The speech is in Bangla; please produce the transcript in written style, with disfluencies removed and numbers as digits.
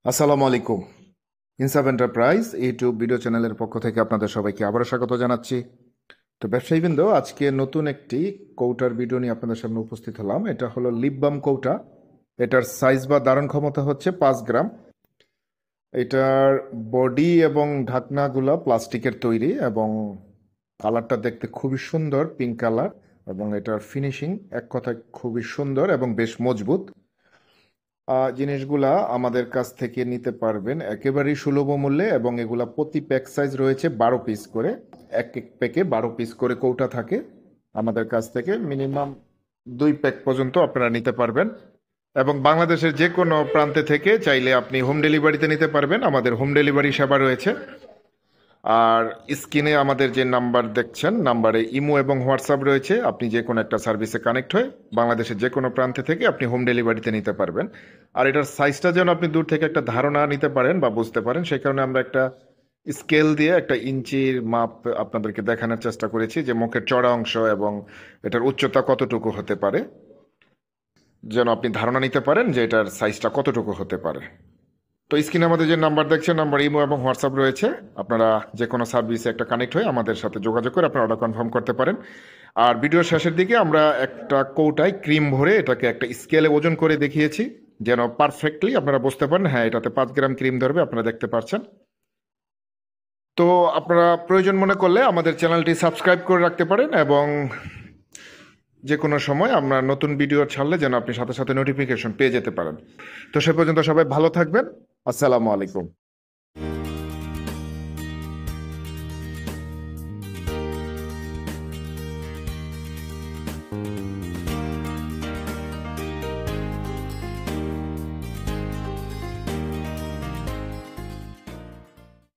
আসসালামু আলাইকুম। ইনসাফ এন্টারপ্রাইজ ইউটিউব ভিডিও চ্যানেলের পক্ষ থেকে আপনাদের সবাইকে আবারও স্বাগত জানাচ্ছি। তো ব্যবসায়ীবৃন্দ, আজকে নতুন একটি কৌটার ভিডিও নিয়ে আপনাদের সামনে উপস্থিত হলাম। এটা হলো লিপ বাম কৌটা। এটার সাইজ বা ধারণ ক্ষমতা হচ্ছে 5 গ্রাম। এটার বডি এবং ঢাকনাগুলো প্লাস্টিকের তৈরি এবং কালারটা দেখতে খুবই সুন্দর, পিঙ্ক কালার। এবং এটার ফিনিশিং এক কথায় খুবই সুন্দর এবং বেশ মজবুত। জিনিসগুলা আমাদের কাছ থেকে নিতে পারবেন একেবারেই সুলভ মূল্যে, এবং এগুলা প্রতি প্যাক সাইজ রয়েছে 12 পিস করে। এক এক প্যাকে 12 পিস করে কৌটা থাকে। আমাদের কাছ থেকে মিনিমাম 2 প্যাক পর্যন্ত আপনারা নিতে পারবেন, এবং বাংলাদেশের যে কোনো প্রান্তে থেকে চাইলে আপনি হোম ডেলিভারিতে নিতে পারবেন। আমাদের হোম ডেলিভারি সেবা রয়েছে। আর স্ক্রিনে আমাদের যে নাম্বার দেখছেন, নাম্বারে ইমো এবং হোয়াটসঅ্যাপ রয়েছে। আপনি যে কোনো একটা সার্ভিসে কানেক্ট হয়ে বাংলাদেশের যে কোনো প্রান্তে থেকে আপনি হোম ডেলিভারিতে নিতে পারবেন। আর এটার সাইজটা যেন আপনি দূর থেকে একটা ধারণা নিতে পারেন বা বুঝতে পারেন, সেই কারণে আমরা একটা স্কেল দিয়ে একটা ইঞ্চির মাপ আপনাদেরকে দেখানোর চেষ্টা করেছি, যে মুখের চড়া অংশ এবং এটার উচ্চতা কতটুকু হতে পারে, যেন আপনি ধারণা নিতে পারেন যে এটার সাইজটা কতটুকু হতে পারে। তো স্ক্রিনে আমাদের যে নাম্বার দেখছেন, নাম্বার ইমো এবং হোয়াটসঅ্যাপ রয়েছে। আপনারা যে কোনো সার্ভিসে একটা কানেক্ট হয়ে আমাদের সাথে যোগাযোগ করে আপনারা অর্ডার কনফার্ম করতে পারেন। আর ভিডিওর শেষের দিকে আমরা একটা কৌটায় ক্রিম ভরে এটাকে একটা স্কেলে ওজন করে দেখিয়েছি, যেন পারফেক্টলি আপনারা বুঝতে পারেন হ্যাঁ এটাতে 5 গ্রাম ক্রিম ধরবে। আপনারা দেখতে পাচ্ছেন। তো আপনারা প্রয়োজন মনে করলে আমাদের চ্যানেলটি সাবস্ক্রাইব করে রাখতে পারেন, এবং যে কোনো সময় আমরা নতুন ভিডিও ছাড়লে যেন আপনি সাথে সাথে নোটিফিকেশন পেয়ে যেতে পারেন। তো সে পর্যন্ত সবাই ভালো থাকবেন। আসসালামু আলাইকুম।